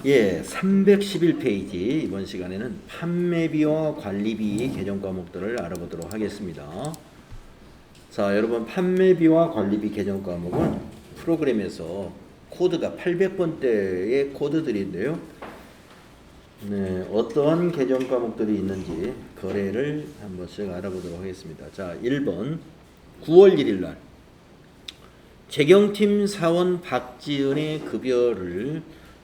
예, 311페이지 이번 시간에는 판매비와 관리비 개정 과목들을 알아보도록 하겠습니다. 자, 여러분 판매비와 관리비 개정 과목은 프로그램에서 코드가 800번대의 코드들인데요. 네, 어떠한 개정 과목들이 있는지 거래를 한 번씩 알아보도록 하겠습니다. 자, 1번 9월 1일 날 재경팀 사원 박지은의 급여를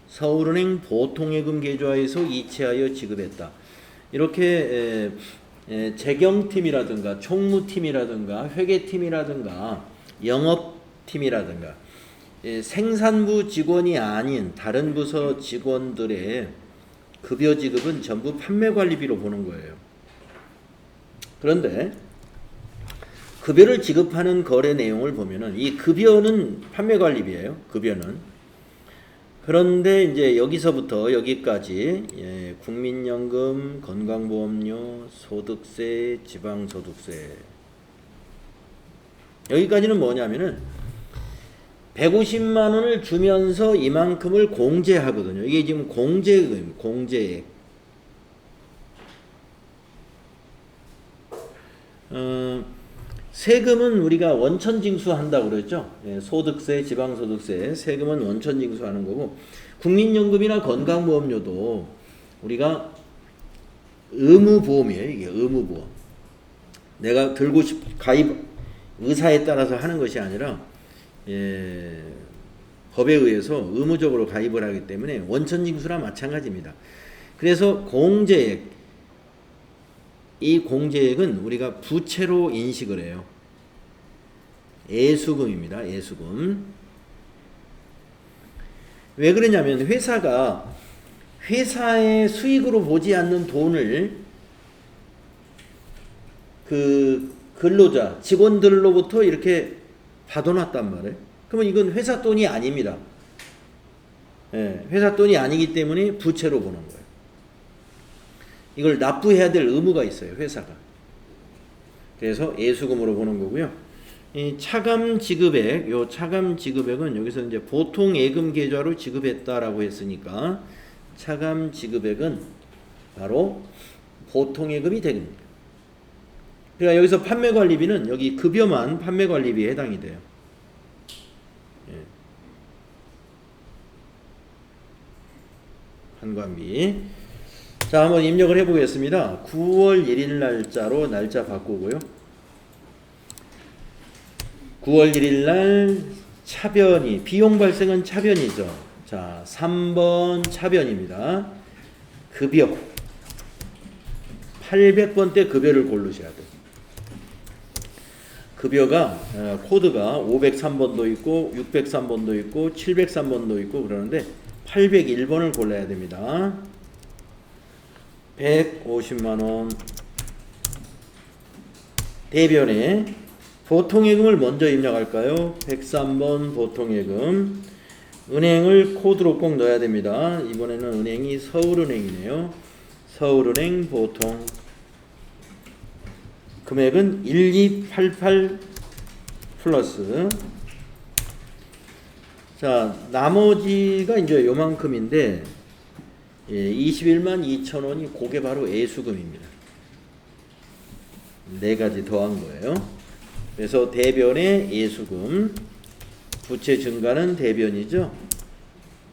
서울은행 보통예금 계좌에서 이체하여 지급했다. 이렇게 재경팀이라든가 총무팀이라든가 회계팀이라든가 영업팀이라든가 생산부 직원이 아닌 다른 부서 직원들의 급여 지급은 전부 판매관리비로 보는 거예요. 그런데 급여를 지급하는 거래 내용을 보면은 이 급여는 판매관리비예요. 급여는. 그런데 이제 여기서부터 여기까지 국민연금, 건강보험료, 소득세, 지방소득세 여기까지는 뭐냐면은 150만 원을 주면서 이만큼을 공제하거든요. 이게 지금 공제금입니다. 공제액. 세금은 우리가 원천징수한다고 그랬죠. 소득세, 지방소득세, 세금은 원천징수하는 거고 국민연금이나 건강보험료도 우리가 의무보험이에요. 이게 의무보험. 내가 들고 가입 의사에 따라서 하는 것이 아니라 법에 의해서 의무적으로 가입을 하기 때문에 원천징수랑 마찬가지입니다. 그래서 공제액, 이 공제액은 우리가 부채로 인식을 해요. 예수금입니다. 예수금. 왜 그러냐면 회사가 회사의 수익으로 보지 않는 돈을 그 근로자, 직원들로부터 이렇게 받아놨단 말이에요. 그러면 이건 회사 돈이 아닙니다. 회사 돈이 아니기 때문에 부채로 보는 거예요. 이걸 납부해야 될 의무가 있어요. 회사가. 그래서 예수금으로 보는 거고요. 이 차감 지급액, 요 차감 지급액은 여기서 이제 보통 예금 계좌로 지급했다라고 했으니까 차감 지급액은 바로 보통 예금이 됩니다. 그러니까 여기서 판매관리비는 여기 급여만 판매관리비에 해당이 돼요. 판관비. 자, 한번 입력을 해보겠습니다. 9월 1일 날짜로 날짜 바꾸고요. 9월 1일 날 차변이, 비용 발생은 차변이죠. 자, 3번 차변입니다. 급여. 800번대 급여를 고르셔야 돼요. 급여가 코드가 503번도 있고 603번도 있고 703번도 있고 그러는데 801번을 골라야 됩니다. 150만원 대변에 보통예금을 먼저 입력할까요? 103번 보통예금. 은행을 코드로 꼭 넣어야 됩니다. 이번에는 은행이 서울은행이네요. 서울은행 보통 금액은 1288 플러스. 자, 나머지가 이제 요만큼인데 21만 2천원이 그게 바로 예수금입니다. 네 가지 더한 거예요. 그래서 대변의 예수금, 부채 증가는 대변이죠.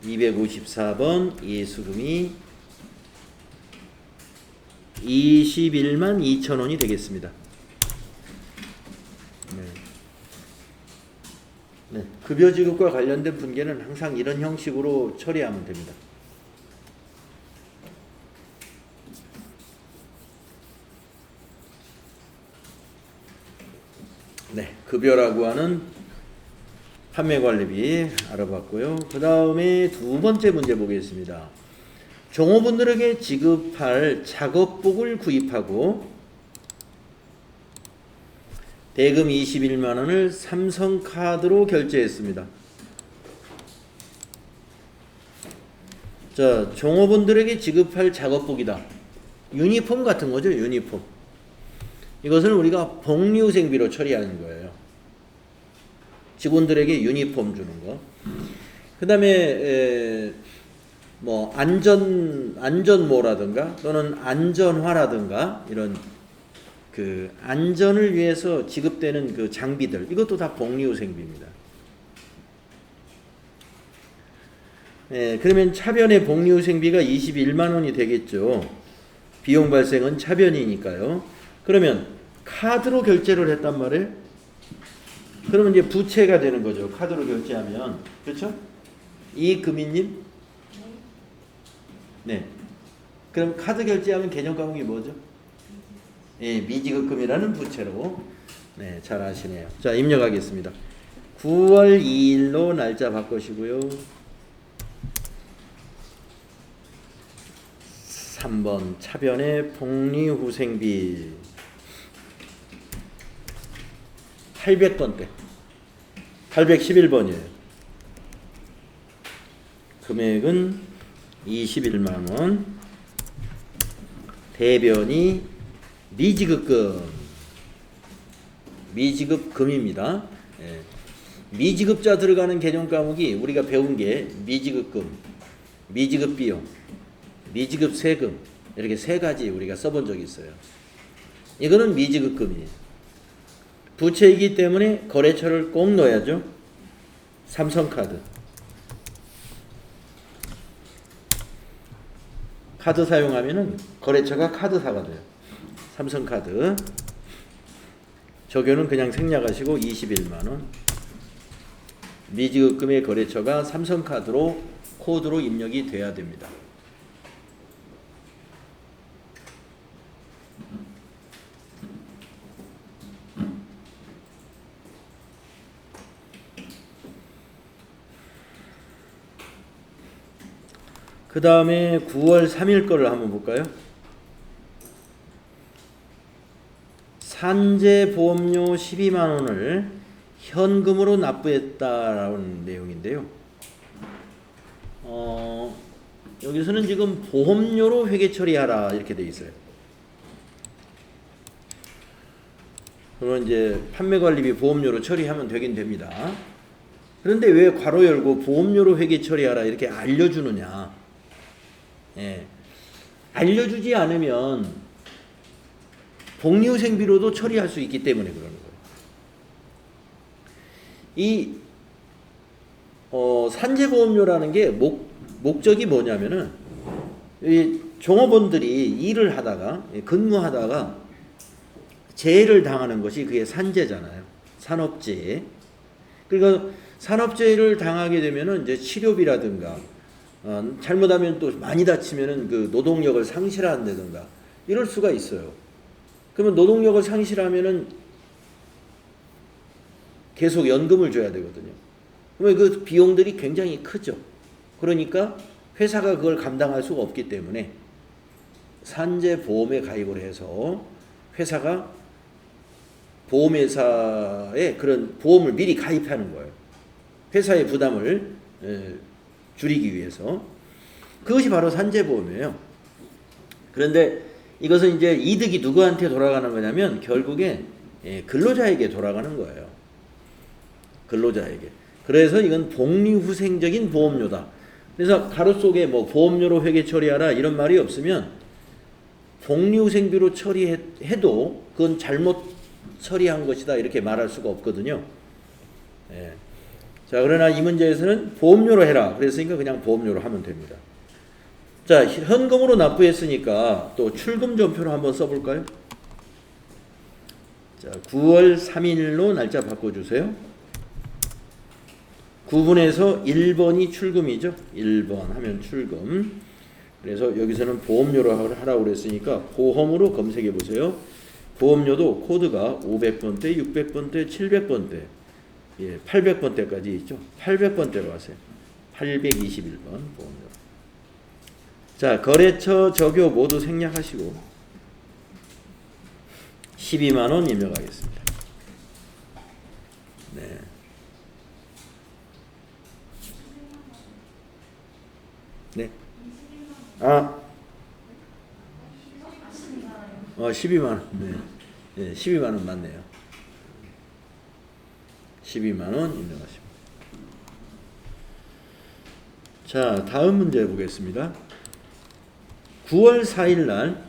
254번 예수금이 21만 2천원이 되겠습니다. 네. 급여 지급과 관련된 분계는 항상 이런 형식으로 처리하면 됩니다. 네, 급여라고 하는 판매관리비 알아봤고요. 그 다음에 두 번째 문제 보겠습니다. 종업원들에게 지급할 작업복을 구입하고 대금 21만원을 삼성카드로 결제했습니다. 자, 종업원들에게 지급할 작업복이다. 유니폼 같은 거죠. 유니폼. 이것을 우리가 복리후생비로 처리하는 거예요. 직원들에게 유니폼 주는 거. 그 다음에 뭐 안전모라든가 또는 안전화라든가 이런 그 안전을 위해서 지급되는 그 장비들, 이것도 다 복리후생비입니다. 예, 그러면 차변의 복리후생비가 21만 원이 되겠죠. 비용 발생은 차변이니까요. 그러면 카드로 결제를 했단 말이에요. 그러면 이제 부채가 되는 거죠. 카드로 결제하면. 그렇죠? 이금희님? 네. 그럼 카드 결제하면 개념 과목이 뭐죠? 예, 미지급금이라는 부채로. 네, 잘 아시네요. 자, 입력하겠습니다. 9월 2일로 날짜 바꾸시고요. 3번 차변의 복리후생비 800번대 811번이에요. 금액은 21만원. 대변이 미지급금입니다. 예. 미지급자 들어가는 개념 과목이 우리가 배운 게 미지급금, 미지급비용, 미지급세금, 이렇게 세 가지 우리가 써본 적이 있어요. 이거는 미지급금이에요. 부채이기 때문에 거래처를 꼭 넣어야죠. 삼성카드. 카드 사용하면은 거래처가 카드사가 돼요. 삼성카드. 적용은 그냥 생략하시고 21만원. 미지급금의 거래처가 삼성카드로 코드로 입력이 돼야 됩니다. 그 다음에 9월 3일 거를 한번 볼까요? 산재보험료 12만원을 현금으로 납부했다라는 내용인데요. 여기서는 지금 보험료로 회계 처리하라 이렇게 되어 있어요. 그러면 이제 판매관리비 보험료로 처리하면 되긴 됩니다. 그런데 왜 괄호 열고 보험료로 회계 처리하라 이렇게 알려주느냐? 예. 알려주지 않으면 복리후생비로도 처리할 수 있기 때문에 그러는 거예요. 이 산재보험료라는 게 목적이 뭐냐면은 이 종업원들이 일을 하다가 근무하다가 재해를 당하는 것이 그게 산재잖아요. 산업재해. 그러니까 산업재해를 당하게 되면은 이제 치료비라든가 잘못하면 또 많이 다치면은 그 노동력을 상실한다든가 이럴 수가 있어요. 그러면 노동력을 상실하면은 계속 연금을 줘야 되거든요. 그러면 그 비용들이 굉장히 크죠. 그러니까 회사가 그걸 감당할 수가 없기 때문에 산재보험에 가입을 해서 회사가 보험회사에 그런 보험을 미리 가입하는 거예요. 회사의 부담을 줄이기 위해서. 그것이 바로 산재보험이에요. 그런데 이것은 이제 이득이 누구한테 돌아가는 거냐면 결국에 근로자에게 돌아가는 거예요. 근로자에게. 그래서 이건 복리후생적인 보험료다. 그래서 가로 속에 뭐 보험료로 회계 처리하라 이런 말이 없으면 복리후생비로 처리해도 그건 잘못 처리한 것이다 이렇게 말할 수가 없거든요. 예. 자, 그러나 이 문제에서는 보험료로 해라. 그랬으니까 그냥 보험료로 하면 됩니다. 자, 현금으로 납부했으니까 또 출금 전표를 한번 써볼까요? 자, 9월 3일로 날짜 바꿔주세요. 9분에서 1번이 출금이죠. 1번 하면 출금. 그래서 여기서는 보험료로 하라고 그랬으니까 보험으로 검색해 보세요. 보험료도 코드가 500번대, 600번대, 700번대, 800번대까지 있죠. 800번대로 하세요. 821번 보험료. 자, 거래처 적요 모두 생략하시고 12만원 입력하겠습니다. 네. 네. 12만원. 네. 네, 12만원 맞네요. 12만원 입력하십니다. 자, 다음 문제 보겠습니다. 9월 4일 날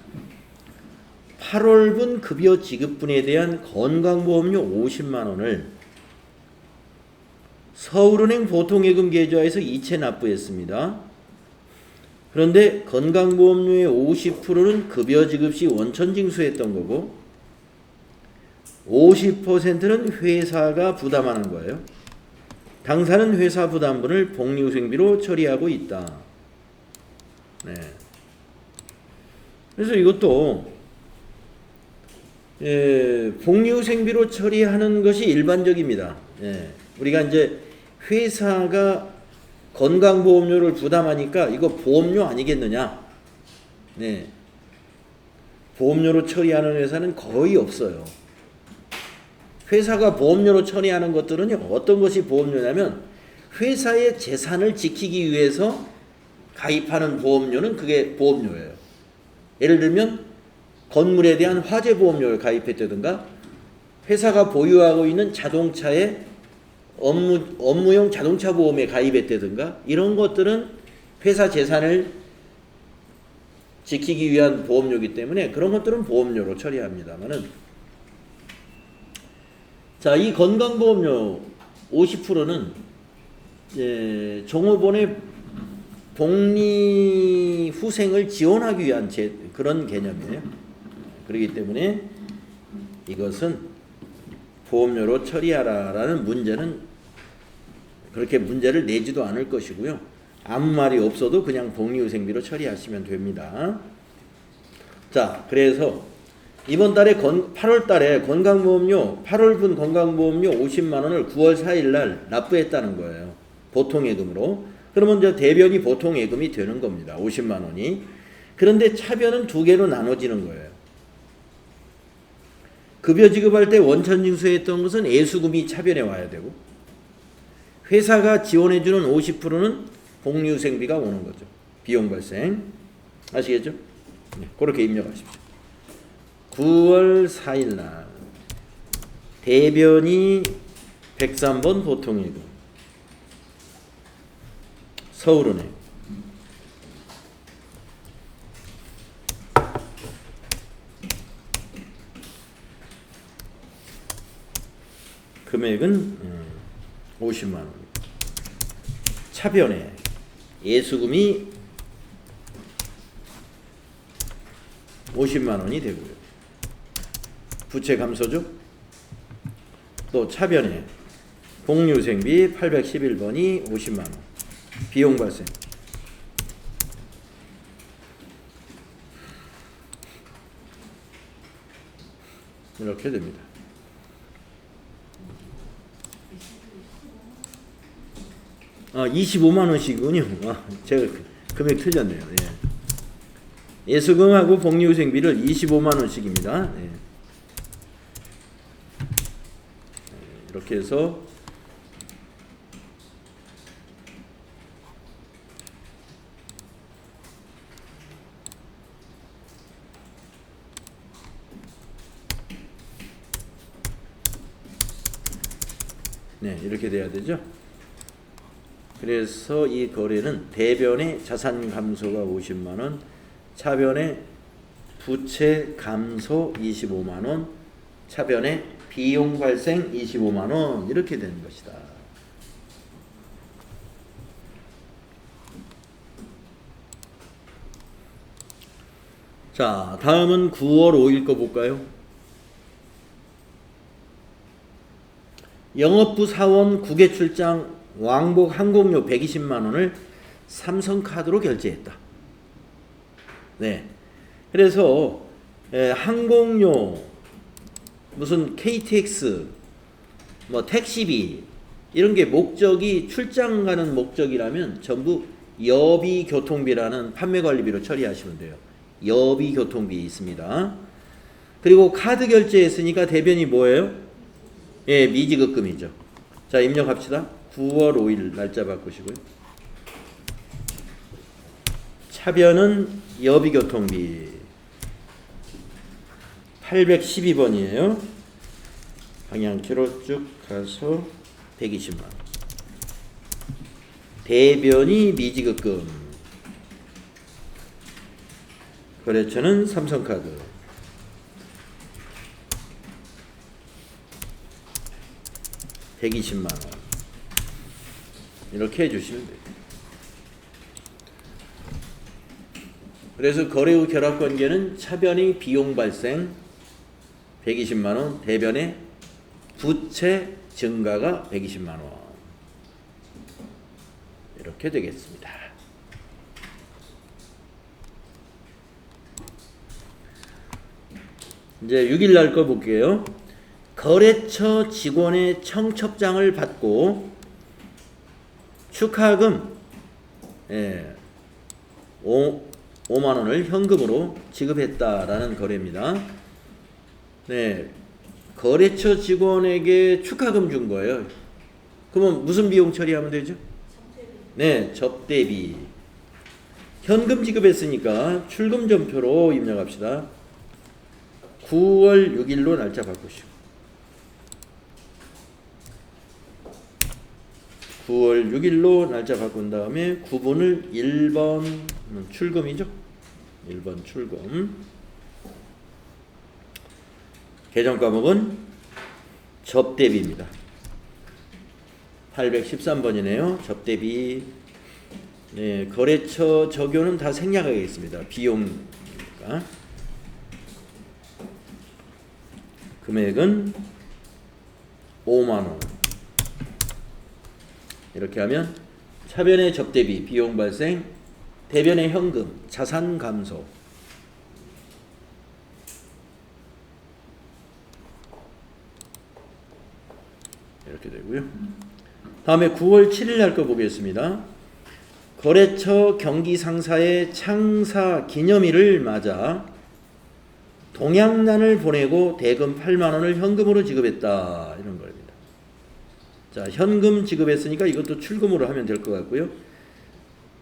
8월분 급여 지급분에 대한 건강보험료 50만 원을 서울은행 보통예금 계좌에서 이체 납부했습니다. 그런데 건강보험료의 50%는 급여 지급 시 원천 징수했던 거고 50%는 회사가 부담하는 거예요. 당사는 회사 부담분을 복리후생비로 처리하고 있다. 네. 그래서 이것도 복리후생비로 처리하는 것이 일반적입니다. 우리가 이제 회사가 건강보험료를 부담하니까 이거 보험료 아니겠느냐? 네. 보험료로 처리하는 회사는 거의 없어요. 회사가 보험료로 처리하는 것들은요, 어떤 것이 보험료냐면 회사의 재산을 지키기 위해서 가입하는 보험료는 그게 보험료예요. 예를 들면 건물에 대한 화재 보험료를 가입했다든가 회사가 보유하고 있는 자동차에 업무용 자동차 보험에 가입했다든가 이런 것들은 회사 재산을 지키기 위한 보험료이기 때문에 그런 것들은 보험료로 처리합니다만은 자, 이 건강보험료 50%는 종업원의 복리후생을 지원하기 위한 그런 개념이에요. 그렇기 때문에 이것은 보험료로 처리하라라는 문제는 그렇게 문제를 내지도 않을 것이고요. 아무 말이 없어도 그냥 복리후생비로 처리하시면 됩니다. 자, 그래서 이번 달에 8월 달에 건강보험료 8월분 건강보험료 50만 원을 9월 4일 날 납부했다는 거예요. 보통예금으로. 그러면 이제 대변이 보통예금이 되는 겁니다. 50만 원이. 그런데 차변은 두 개로 나눠지는 거예요. 급여 지급할 때 원천 징수했던 것은 애수금이 차변에 와야 되고 회사가 지원해주는 50%는 복리후생비가 오는 거죠. 비용 발생. 아시겠죠? 네, 그렇게 입력하십시오. 9월 4일 날 대변이 103번 보통예금 서울은행 금액은 50만 원. 차변에 예수금이 50만 원이 되고요. 부채 감소죠. 또 차변에 복리후생비 811번이 50만 원. 비용 발생. 이렇게 됩니다. 아, 25만 원씩이군요. 아, 제가 금액 틀렸네요. 예. 예수금하고 복리후생비를 25만 원씩입니다. 예. 이렇게 해서 네, 이렇게 돼야 되죠. 그래서 이 거래는 대변의 자산 감소가 50만 원, 차변의 부채 감소 25만 원, 차변의 비용 발생 25만 원 이렇게 되는 것이다. 자, 다음은 9월 5일 거 볼까요? 영업부 사원 국외 출장 왕복 항공료 120만 원을 삼성카드로 결제했다. 네. 그래서 항공료 무슨 KTX 뭐 택시비 이런 게 목적이 출장 가는 목적이라면 전부 여비교통비라는 판매관리비로 처리하시면 돼요. 여비교통비 있습니다. 그리고 카드 결제했으니까 대변이 뭐예요? 예, 미지급금이죠. 자, 입력합시다. 9월 5일 날짜 바꾸시고요. 차변은 여비교통비 812번이에요. 방향키로 쭉 가서 120만 원. 대변이 미지급금. 거래처는 삼성카드. 120만 원. 이렇게 해주시면 돼요. 그래서 거래 후 결합 관계는 차변의 비용 발생 120만 원, 대변의 부채 증가가 120만 원. 이렇게 되겠습니다. 이제 6일 날 거 볼게요. 거래처 직원의 청첩장을 받고 축하금 5만 원을 현금으로 지급했다라는 거래입니다. 네, 거래처 직원에게 축하금 준 거예요. 그러면 무슨 비용 처리하면 되죠? 네, 접대비. 현금 지급했으니까 출금전표로 입력합시다. 9월 6일로 날짜 바꾸시고 9월 6일로 날짜 바꾼 다음에 구분을 1번 출금이죠. 1번 출금. 계정 과목은 접대비입니다. 813번이네요. 접대비. 네, 거래처 적용은 다 생략하겠습니다. 비용이니까. 금액은 5만원. 이렇게 하면 차변의 접대비, 비용 발생, 대변의 현금, 자산 감소. 이렇게 되고요. 다음에 9월 7일 날 거 보겠습니다. 거래처 경기 상사의 창사 기념일을 맞아 동양난을 보내고 대금 8만 원을 현금으로 지급했다. 이런 겁니다. 자, 현금 지급했으니까 이것도 출금으로 하면 될 것 같고요.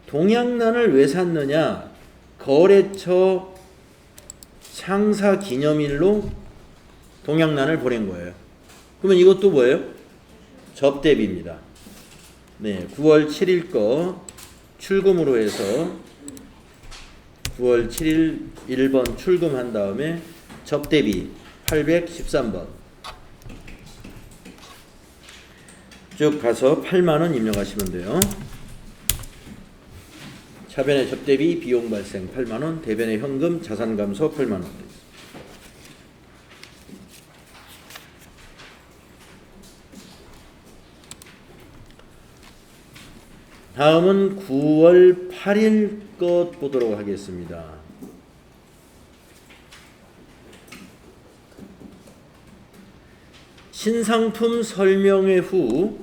동양난을 왜 샀느냐? 거래처 창사 기념일로 동양난을 보낸 거예요. 그러면 이것도 뭐예요? 접대비입니다. 네, 9월 7일 거 출금으로 해서 9월 7일 1번 출금한 다음에 접대비 813번 쭉 가서 8만원 입력하시면 돼요. 차변의 접대비 비용 발생 8만원, 대변의 현금 자산 감소 8만원. 다음은 9월 8일 것 보도록 하겠습니다. 신상품 설명회 후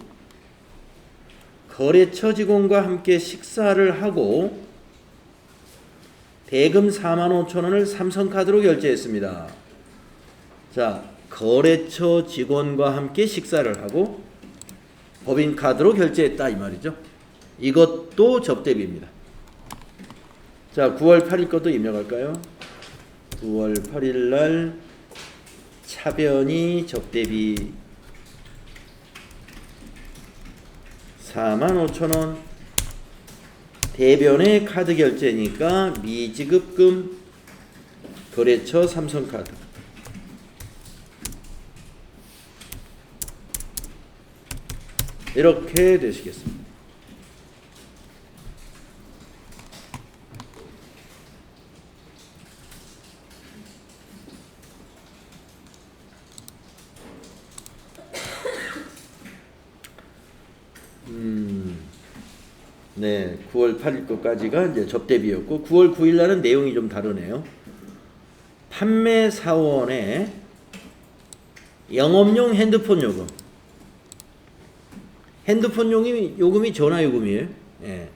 거래처 직원과 함께 식사를 하고 대금 45,000원을 삼성카드로 결제했습니다. 자, 거래처 직원과 함께 식사를 하고 법인카드로 결제했다 이 말이죠. 이것도 접대비입니다. 자, 9월 8일 것도 입력할까요? 9월 8일 날 차변이 접대비 45,000원, 대변의 카드 결제니까 미지급금, 거래처 삼성카드. 이렇게 되시겠습니다. 네, 9월 8일 것까지가 이제 접대비였고 9월 9일 날은 내용이 좀 다르네요. 판매 사원의 영업용 핸드폰 요금. 핸드폰 요금이 전화 요금이에요. 예.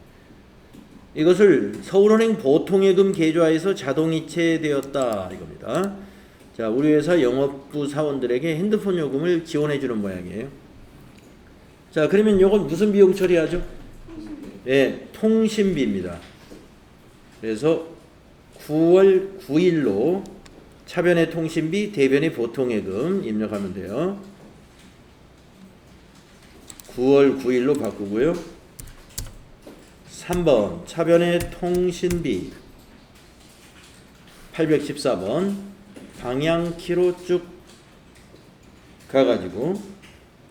이것을 서울은행 보통예금 계좌에서 자동이체되었다 이겁니다. 자, 우리 회사 영업부 사원들에게 핸드폰 요금을 지원해 주는 모양이에요. 자, 그러면 요건 무슨 비용 처리하죠? 네, 통신비입니다. 그래서 9월 9일로 차변의 통신비, 대변의 보통예금 입력하면 돼요. 9월 9일로 바꾸고요. 3번 차변의 통신비 814번 방향키로 쭉 가가지고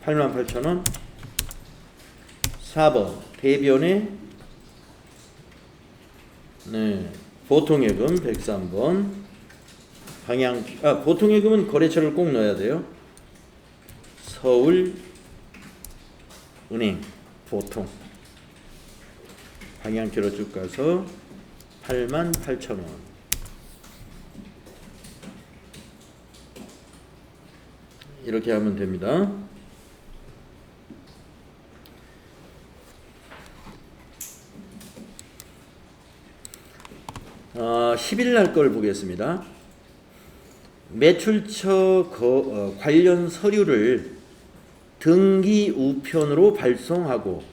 88,000원. 4번 대변의 보통예금 103번 보통예금은 거래처를 꼭 넣어야 돼요. 서울은행 보통 방향키로 쭉 가서 88,000원. 이렇게 하면 됩니다. 어, 10일 날 걸 보겠습니다. 매출처 관련 서류를 등기 우편으로 발송하고,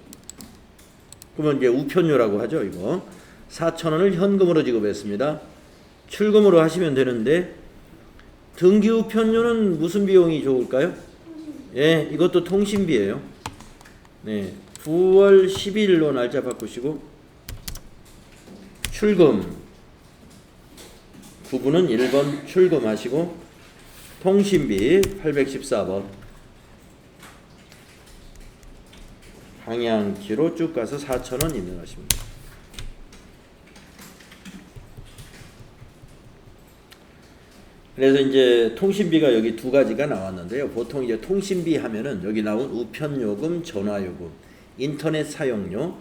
그러면 이제 우편료라고 하죠. 이거 4,000원을 현금으로 지급했습니다. 출금으로 하시면 되는데 등기 우편료는 무슨 비용이 좋을까요? 예, 이것도 통신비예요. 네, 9월 10일로 날짜 바꾸시고 출금 구분은 1번 출금하시고 통신비 814번 방향키로 쭉 가서 4,000원 입력하십니다. 그래서 이제 통신비가 여기 두 가지가 나왔는데요. 보통 이제 통신비 하면은 여기 나온 우편요금, 전화요금, 인터넷 사용료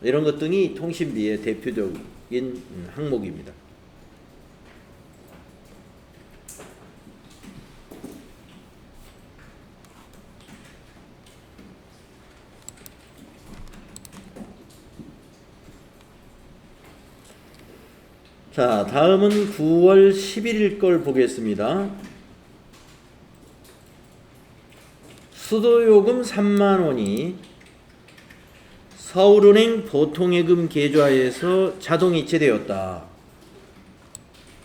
이런 것 등이 통신비의 대표적인 항목입니다. 자, 다음은 9월 11일 걸 보겠습니다. 수도요금 3만원이 서울은행 보통예금 계좌에서 자동 이체되었다.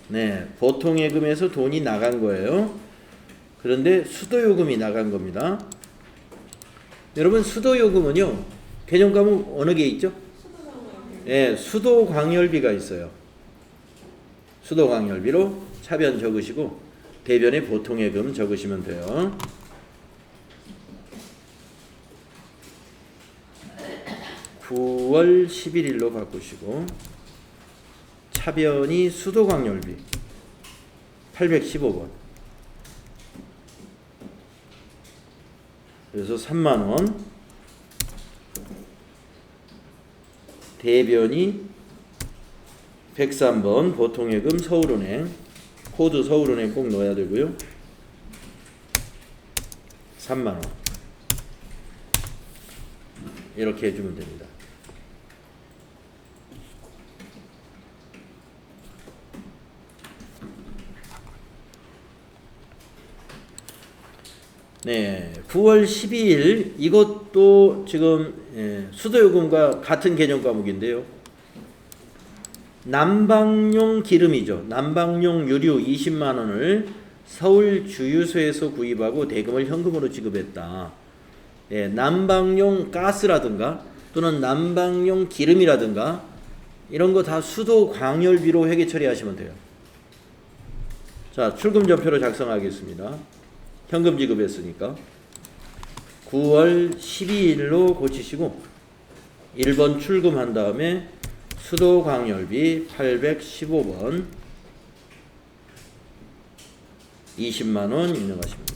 네, 보통예금에서 돈이 나간 거예요. 그런데 수도요금이 나간 겁니다. 여러분, 수도요금은요, 개정 과목 어느 게 있죠? 네, 수도광열비가 있어요. 수도광열비로 차변 적으시고 대변에 보통예금 적으시면 돼요. (9월 11일로) 바꾸시고 차변이 수도광열비 815번 그래서 3만원, 대변이 103번 보통예금 서울은행, 코드 서울은행 꼭 넣어야 되고요. 3만원 이렇게 해주면 됩니다. 네, 9월 12일 이것도 지금 수도요금과 같은 개념 과목인데요. 난방용 기름이죠. 난방용 유류 20만원을 서울 주유소에서 구입하고 대금을 현금으로 지급했다. 예, 난방용 가스라든가 또는 난방용 기름이라든가 이런 거 다 수도 광열비로 회계 처리하시면 돼요. 자, 출금 전표로 작성하겠습니다. 현금 지급했으니까 9월 12일로 고치시고 1번 출금한 다음에 수도광열비 815번 20만원 입력하십니다.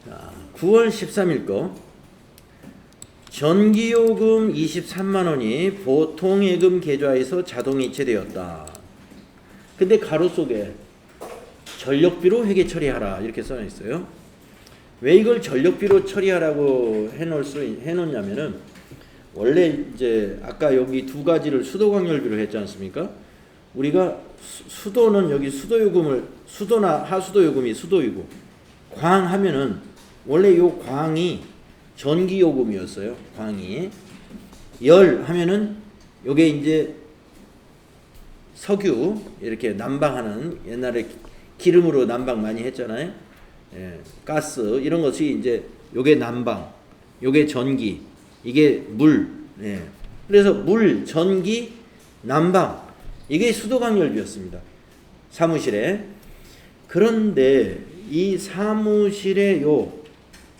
자, 9월 13일 거 전기요금 23만원이 보통예금 계좌에서 자동 이체되었다. 근데 가로 속에 전력비로 회계 처리하라 이렇게 써 있어요. 왜 이걸 전력비로 처리하라고 해놓냐면은 원래 이제 아까 여기 두 가지를 수도광열비로 했지 않습니까? 우리가 수도는 여기 수도요금을 수도나 하수도요금이 수도이고 광 하면은 원래 요 광이 전기요금이었어요. 광이 열 하면은 요게 이제 석유 이렇게 난방하는 옛날에 기름으로 난방 많이 했잖아요. 예, 가스 이런 것이 이제 요게 난방, 요게 전기, 이게 물. 예. 그래서 물, 전기, 난방 이게 수도관열비였습니다. 사무실에. 그런데 이 사무실의 요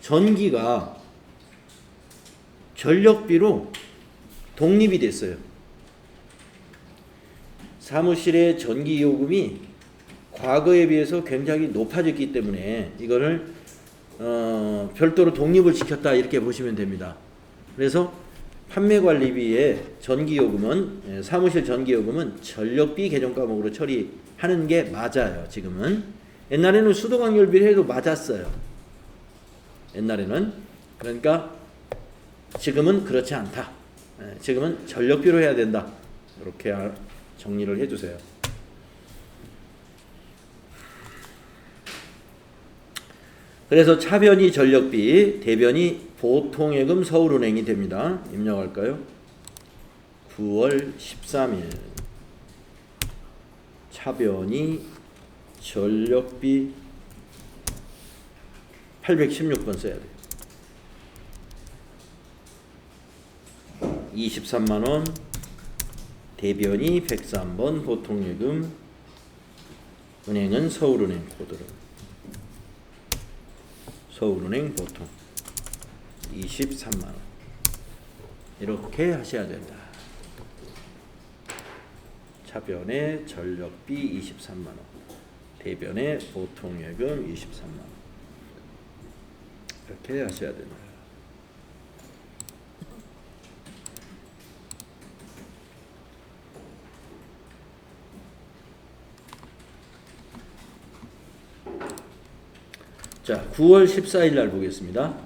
전기가 전력비로 독립이 됐어요. 사무실의 전기 요금이 과거에 비해서 굉장히 높아졌기 때문에 이거를 별도로 독립을 시켰다 이렇게 보시면 됩니다. 그래서 판매관리비의 전기요금은 사무실 전기요금은 전력비 개정 과목으로 처리하는 게 맞아요. 지금은. 옛날에는 수도관열비를 해도 맞았어요. 옛날에는. 그러니까 지금은 그렇지 않다. 지금은 전력비로 해야 된다. 이렇게 정리를 해주세요. 그래서 차변이 전력비, 대변이 보통예금 서울은행이 됩니다. 입력할까요? 9월 13일 차변이 전력비 816번 써야 돼요. 23만원, 대변이 103번, 보통예금, 은행은 서울은행 코드로. 서울은행 보통 23만원 이렇게 하셔야 된다. 차변의 전력비 23만원, 대변의 보통예금 23만원 이렇게 하셔야 된다. 자, 9월 14일 날 보겠습니다.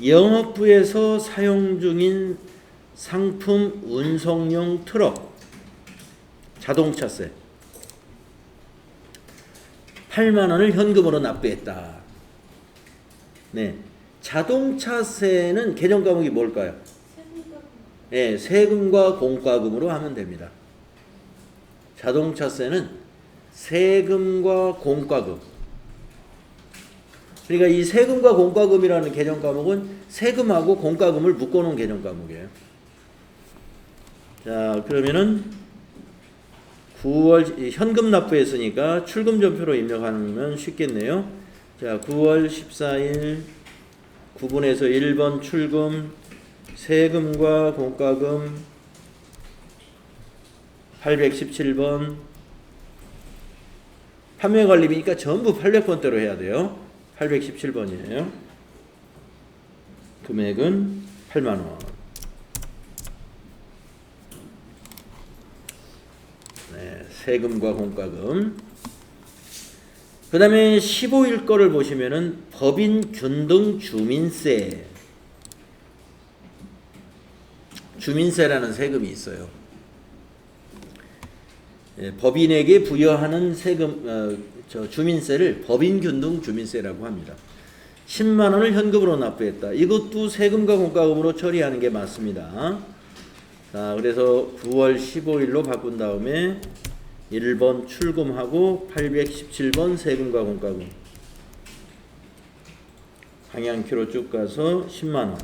영업부에서 사용 중인 상품 운송용 트럭 자동차세 8만 원을 현금으로 납부했다. 네, 자동차세는 개정 과목이 뭘까요? 네, 세금과 공과금으로 하면 됩니다. 자동차세는 세금과 공과금. 그러니까 이 세금과 공과금이라는 개정 과목은 세금하고 공과금을 묶어놓은 개정 과목이에요. 자, 그러면은 9월 현금 납부했으니까 출금전표로 입력하면 쉽겠네요. 자, 9월 14일 9분에서 1번 출금 세금과 공과금 817번 판매관리비니까 전부 800번대로 해야 돼요. 817번이에요. 금액은 8만원. 네, 세금과 공과금. 그 다음에 15일 거를 보시면은 법인 균등 주민세. 주민세라는 세금이 있어요. 예, 법인에게 부여하는 세금, 주민세를 법인균등 주민세라고 합니다. 10만 원을 현금으로 납부했다. 이것도 세금과 공과금으로 처리하는 게 맞습니다. 자, 그래서 9월 15일로 바꾼 다음에 1번 출금하고 817번 세금과 공과금 방향키로 쭉 가서 10만 원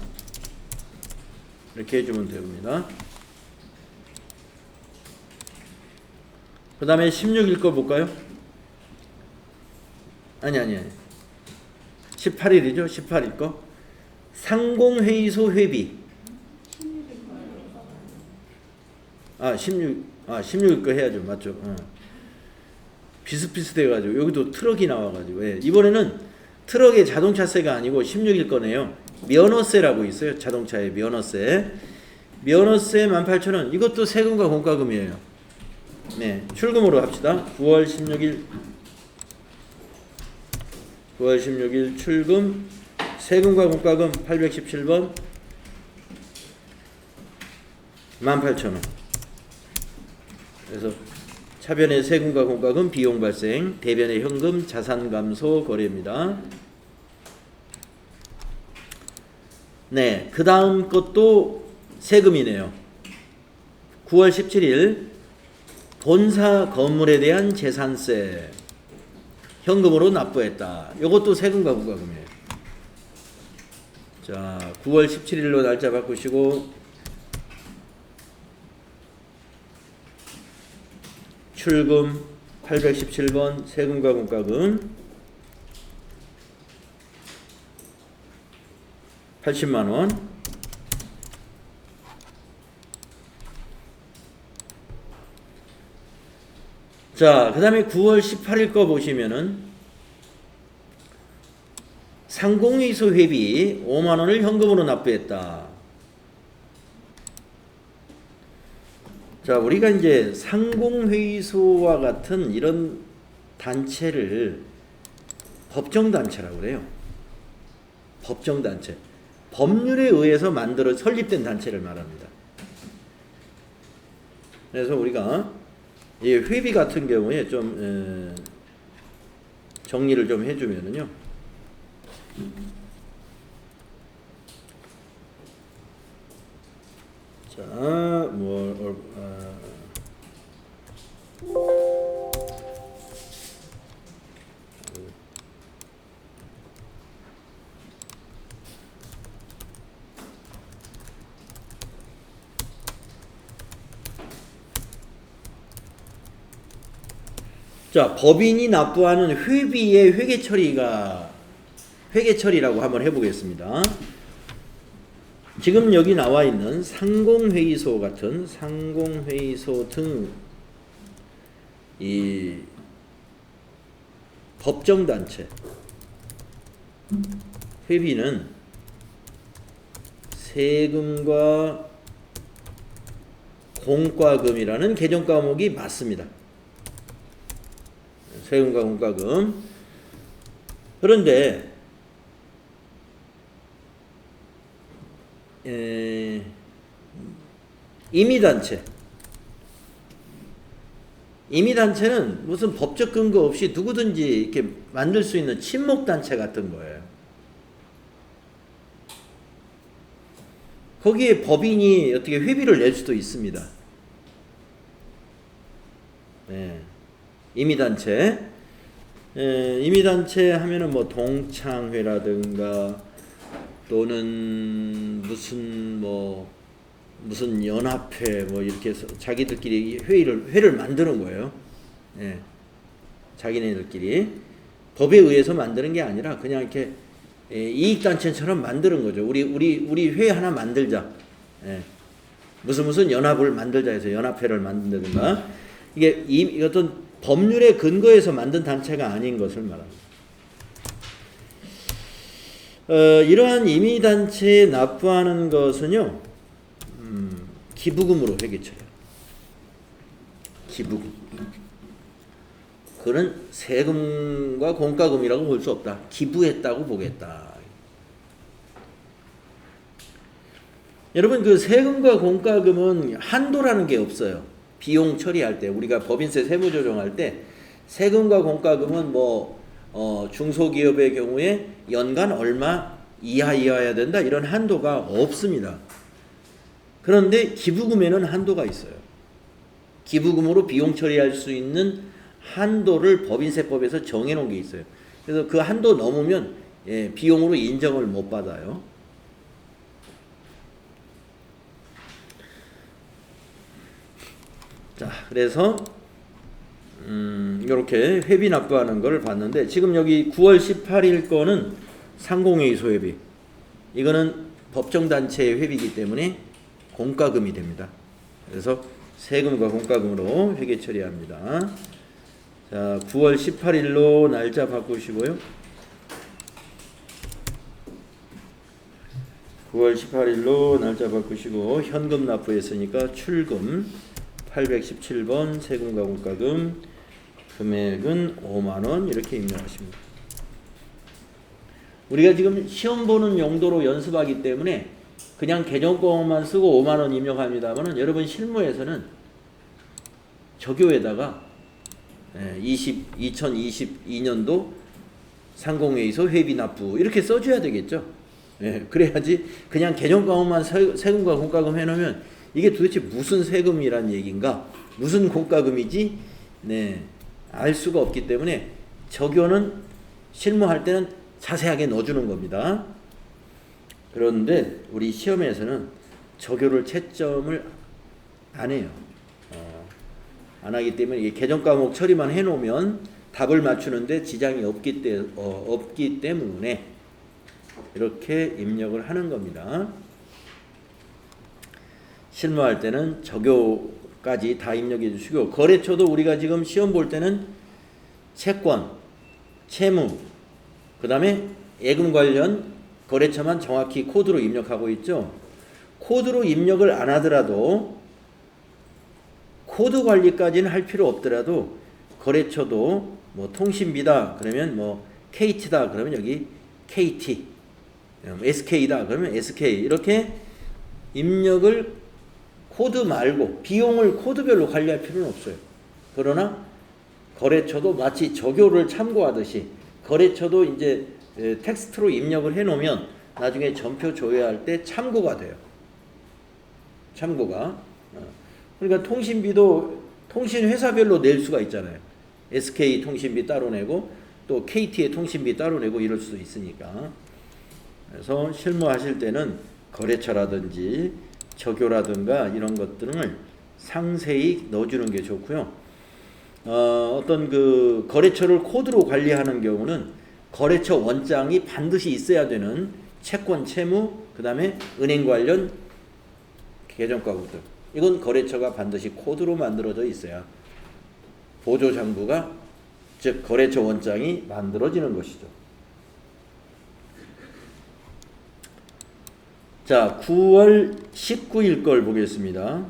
이렇게 해주면 됩니다. 그 다음에 16일 거 볼까요? 아니 18일이죠. 18일 거 상공회의소 회비 16일 거 해야죠. 맞죠? 비슷비슷해 가지고 여기도 트럭이 나와 가지고 이번에는 트럭의 자동차세가 아니고 16일 거네요. 면허세라고 있어요. 자동차의 면허세 18,000원. 이것도 세금과 공과금이에요. 네, 출금으로 합시다. 9월 16일 출금 세금과 공과금 817번 18,000원. 그래서 차변의 세금과 공과금 비용 발생, 대변의 현금 자산 감소 거래입니다. 네, 그 다음 것도 세금이네요. 9월 17일 본사 건물에 대한 재산세 현금으로 납부했다. 이것도 세금과 부가금이에요. 자, 9월 17일로 날짜 바꾸시고 출금 817번 세금과 공과금 80만원. 자, 그 다음에 9월 18일 거 보시면은 상공회의소 회비 5만원을 현금으로 납부했다. 자, 우리가 이제 상공회의소와 같은 이런 단체를 법정단체라고 그래요. 법정단체. 법률에 의해서 만들어 설립된 단체를 말합니다. 그래서 우리가 이 회비 같은 경우에 좀 정리를 좀 해주면은요. 자, 자, 법인이 납부하는 회비의 회계처리라고 한번 해보겠습니다. 지금 여기 나와 있는 상공회의소 같은 상공회의소 등 이 법정단체 회비는 세금과 공과금이라는 개정 과목이 맞습니다. 세금과 공과금. 그런데 임의단체는 무슨 법적 근거 없이 누구든지 이렇게 만들 수 있는 친목단체 같은 거예요. 거기에 법인이 어떻게 회비를 낼 수도 있습니다. 네. 임의단체. 임의단체 하면은 뭐 동창회라든가 또는 무슨 연합회 뭐 이렇게 해서 자기들끼리 회를 만드는 거예요. 예. 자기네들끼리 법에 의해서 만드는 게 아니라 그냥 이렇게 이익단체처럼 만드는 거죠. 우리 회 하나 만들자. 예. 무슨 연합을 만들자 해서 연합회를 만든다든가. 이게 어떤 법률의 근거에서 만든 단체가 아닌 것을 말합니다. 이러한 임의단체에 납부하는 것은요, 기부금으로 회계처리해요. 기부금. 그는 세금과 공과금이라고 볼 수 없다. 기부했다고 보겠다. 여러분, 그 세금과 공과금은 한도라는 게 없어요. 비용 처리할 때, 우리가 법인세 세무 조정할 때 세금과 공과금은 중소기업의 경우에 연간 얼마 이하여야 된다 이런 한도가 없습니다. 그런데 기부금에는 한도가 있어요. 기부금으로 비용 처리할 수 있는 한도를 법인세법에서 정해놓은 게 있어요. 그래서 그 한도 넘으면 비용으로 인정을 못 받아요. 자, 그래서 이렇게 회비 납부하는 걸 봤는데, 지금 여기 9월 18일 거는 상공회의소 회비. 이거는 법정단체의 회비이기 때문에 공과금이 됩니다. 그래서 세금과 공과금으로 회계 처리합니다. 자, 9월 18일로 날짜 바꾸시고요. 9월 18일로 날짜 바꾸시고 현금 납부했으니까 출금 817번 세금과 공과금 금액은 5만원 이렇게 입력하십니다. 우리가 지금 시험 보는 용도로 연습하기 때문에 그냥 개정권만 쓰고 5만원 입력합니다만 여러분 실무에서는 저교에다가 2022년도 상공회의소 회비 납부 이렇게 써줘야 되겠죠. 그래야지 그냥 개정 과목만 세금과 공과금 해놓으면 이게 도대체 무슨 세금이란 얘기인가 무슨 공과금이지? 네, 알 수가 없기 때문에 적요는 실무할 때는 자세하게 넣어주는 겁니다. 그런데 우리 시험에서는 적요를 채점을 안 해요. 안 하기 때문에 이게 개정 과목 처리만 해놓으면 답을 맞추는데 지장이 없기 때문에 이렇게 입력을 하는 겁니다. 실무할 때는 적요까지 다 입력해 주시고, 거래처도 우리가 지금 시험 볼 때는 채권, 채무, 그 다음에 예금 관련 거래처만 정확히 코드로 입력하고 있죠. 코드로 입력을 안 하더라도, 코드 관리까지는 할 필요 없더라도 거래처도 뭐 통신비다 그러면 뭐 KT다 그러면 여기 KT, SK다 그러면 SK, 이렇게 입력을 코드 말고 비용을 코드별로 관리할 필요는 없어요. 그러나 거래처도 마치 적요를 참고하듯이 거래처도 이제 텍스트로 입력을 해 놓으면 나중에 전표 조회할 때 참고가 돼요. 참고가. 그러니까 통신비도 통신 회사별로 낼 수가 있잖아요. SK 통신비 따로 내고 또 KT의 통신비 따로 내고 이럴 수도 있으니까. 그래서 실무하실 때는 거래처라든지 적요라든가 이런 것들을 상세히 넣어주는 게 좋고요. 어떤 그 거래처를 코드로 관리하는 경우는 거래처 원장이 반드시 있어야 되는 채권, 채무, 그 다음에 은행 관련 계정과국들, 이건 거래처가 반드시 코드로 만들어져 있어야 보조장부가, 즉 거래처 원장이 만들어지는 것이죠. 자, 9월 19일 걸 보겠습니다.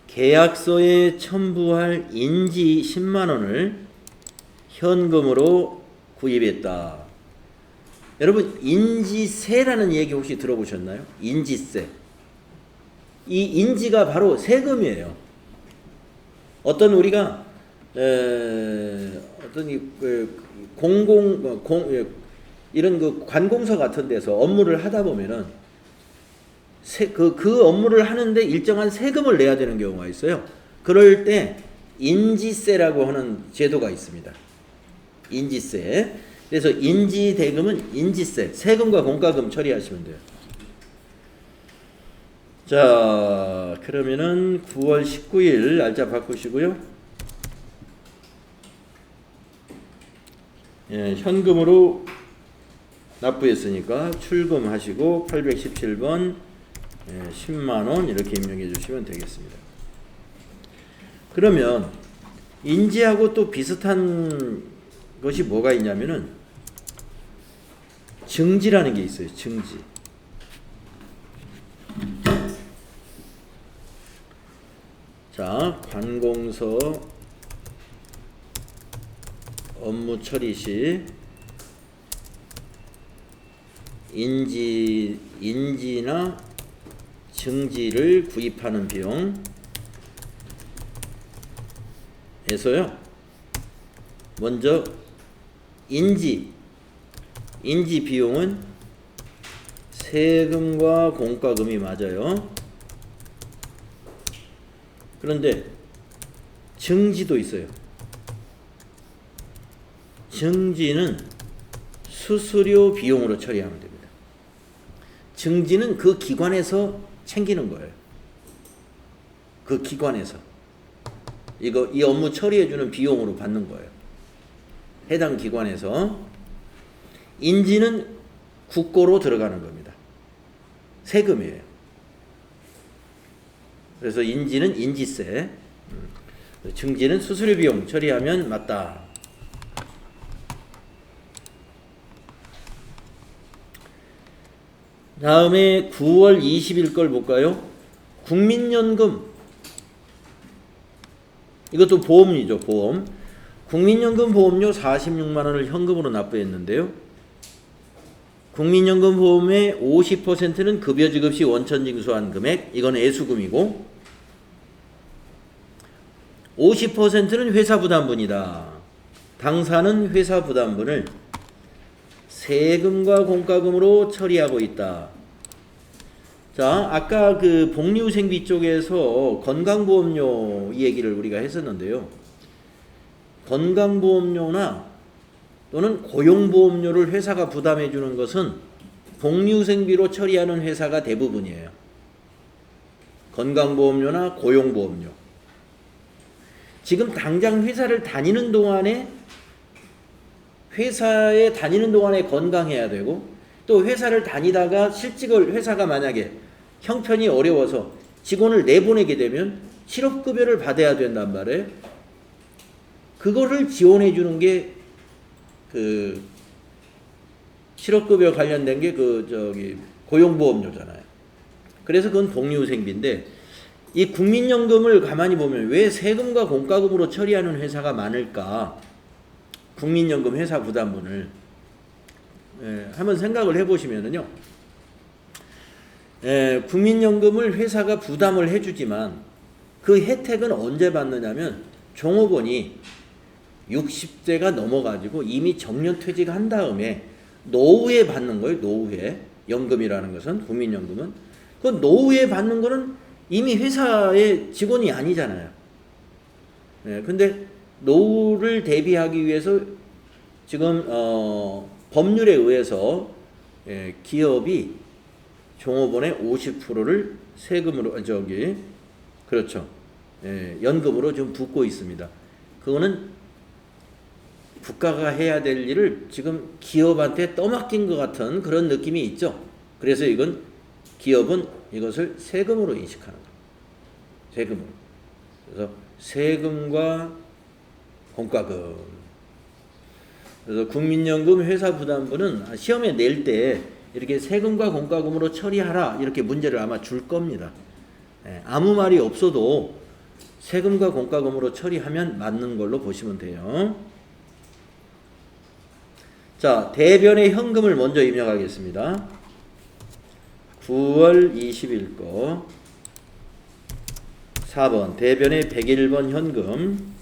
계약서에 첨부할 인지 10만 원을 현금으로 구입했다. 여러분, 인지세라는 얘기 혹시 들어보셨나요? 인지세. 이 인지가 바로 세금이에요. 어떤 우리가 어떤 이런 그 관공서 같은 데서 업무를 하다 보면은 그 업무를 하는데 일정한 세금을 내야 되는 경우가 있어요. 그럴 때 인지세라고 하는 제도가 있습니다. 인지세. 그래서 인지대금은 인지세, 세금과 공과금 처리하시면 돼요. 자, 그러면은 9월 19일 날짜 바꾸시고요. 예, 현금으로 납부했으니까 출금하시고 817번 10만원 이렇게 입력해 주시면 되겠습니다. 그러면 인지하고 또 비슷한 것이 뭐가 있냐면은 증지라는 게 있어요. 증지. 자, 관공서 업무 처리 시 인지나 증지를 구입하는 비용에서요. 먼저 인지 비용은 세금과 공과금이 맞아요. 그런데 증지도 있어요. 증지는 수수료 비용으로 처리하면 됩니다. 증지는 그 기관에서 챙기는 거예요. 그 기관에서 이 업무 처리해주는 비용으로 받는 거예요. 해당 기관에서. 인지는 국고로 들어가는 겁니다. 세금이에요. 그래서 인지는 인지세, 증지는 수수료 비용 처리하면 맞다. 다음에 9월 20일 걸 볼까요? 국민연금. 이것도 보험이죠, 보험. 국민연금 보험료 46만 원을 현금으로 납부했는데요. 국민연금 보험의 50%는 급여 지급 시 원천 징수한 금액, 이건 애수금이고 50%는 회사 부담분이다. 당사는 회사 부담분을 세금과 공과금으로 처리하고 있다. 자, 아까 그 복리후생비 쪽에서 건강보험료 이 얘기를 우리가 했었는데요. 건강보험료나 또는 고용보험료를 회사가 부담해 주는 것은 복리후생비로 처리하는 회사가 대부분이에요. 건강보험료나 고용보험료. 지금 당장 회사에 다니는 동안에 건강해야 되고, 또 회사를 다니다가 실직을 회사가 만약에 형편이 어려워서 직원을 내보내게 되면 실업급여를 받아야 된단 말이에요. 그거를 지원해 주는 게 그 실업급여 관련된 게 고용보험료잖아요. 그래서 그건 복리후생비인데, 이 국민연금을 가만히 보면 왜 세금과 공과금으로 처리하는 회사가 많을까? 국민연금 회사 부담분을 한번 생각을 해보시면은요. 국민연금을 회사가 부담을 해주지만 그 혜택은 언제 받느냐면 종업원이 60세가 넘어가지고 이미 정년퇴직한 다음에 노후에 받는 거예요. 노후에. 연금이라는 것은, 국민연금은. 그 노후에 받는 거는 이미 회사의 직원이 아니잖아요. 근데 노후를 대비하기 위해서 지금 법률에 의해서 기업이 종업원의 50%를 세금으로 그렇죠. 연금으로 좀 붓고 있습니다. 그거는 국가가 해야 될 일을 지금 기업한테 떠맡긴 것 같은 그런 느낌이 있죠. 그래서 기업은 이것을 세금으로 인식하는 거예요. 세금으로. 그래서 세금과 공과금. 그래서 국민연금 회사부담분은 시험에 낼 때 이렇게 세금과 공과금으로 처리하라 이렇게 문제를 아마 줄 겁니다. 아무 말이 없어도 세금과 공과금으로 처리하면 맞는 걸로 보시면 돼요. 자, 대변의 현금을 먼저 입력하겠습니다. 9월 20일 거 4번 대변의 101번 현금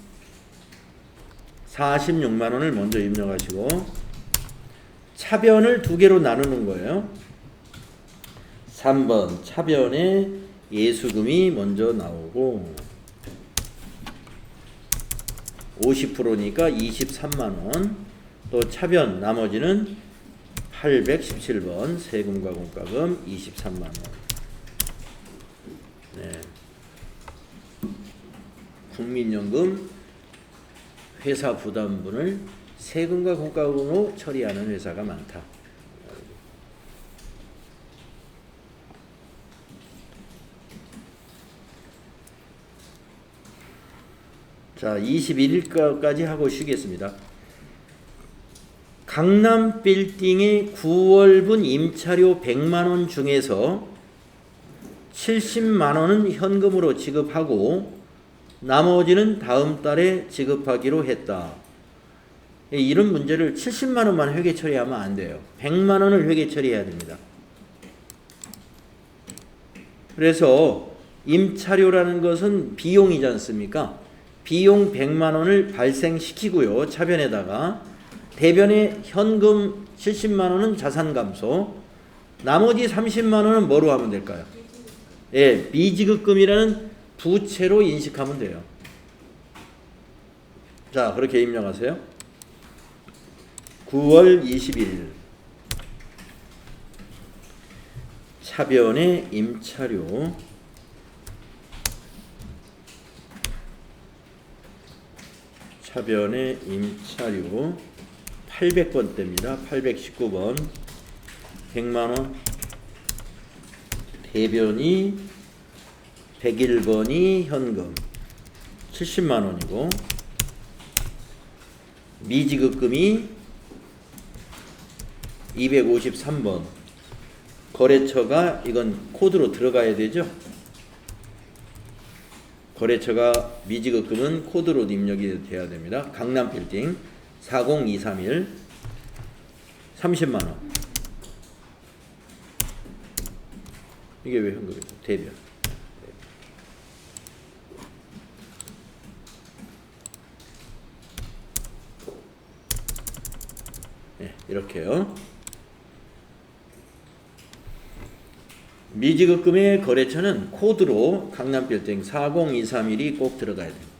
46만원을 먼저 입력하시고, 차변을 두 개로 나누는 거예요. 3번 차변에 예수금이 먼저 나오고 50%니까 23만원, 또 차변 나머지는 817번 세금과 공과금 23만원. 국민연금 회사 부담분을 세금과 공과금으로 처리하는 회사가 많다. 자, 21일까지 하고 쉬겠습니다. 강남 빌딩의 9월분 임차료 100만원 중에서 70만원은 현금으로 지급하고 나머지는 다음 달에 지급하기로 했다. 이런 문제를 70만원만 회계 처리하면 안 돼요. 100만원을 회계 처리해야 됩니다. 그래서 임차료라는 것은 비용이지 않습니까? 비용 100만원을 발생시키고요. 차변에다가 대변에 현금 70만원은 자산감소, 나머지 30만원은 뭐로 하면 될까요? 미지급금이라는 부채로 인식하면 돼요. 자, 그렇게 입력하세요. 9월 20일 차변의 임차료 차변의 임차료 800번대입니다. 819번 100만원, 대변이 101번이 현금 70만원이고 미지급금이 253번, 거래처가 이건 코드로 들어가야 되죠. 거래처가 미지급금은 코드로 입력이 돼야 됩니다. 강남빌딩 40231 30만원. 이게 왜 현금이죠? 대변. 이렇게요. 미지급금의 거래처는 코드로 강남빌딩 40231이 꼭 들어가야 돼요.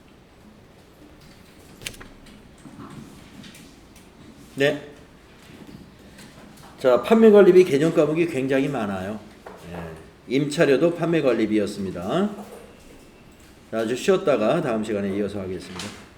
네. 자, 판매관리비 개정 과목이 굉장히 많아요. 예. 임차료도 판매관리비였습니다. 아주 쉬었다가 다음 시간에 이어서 하겠습니다.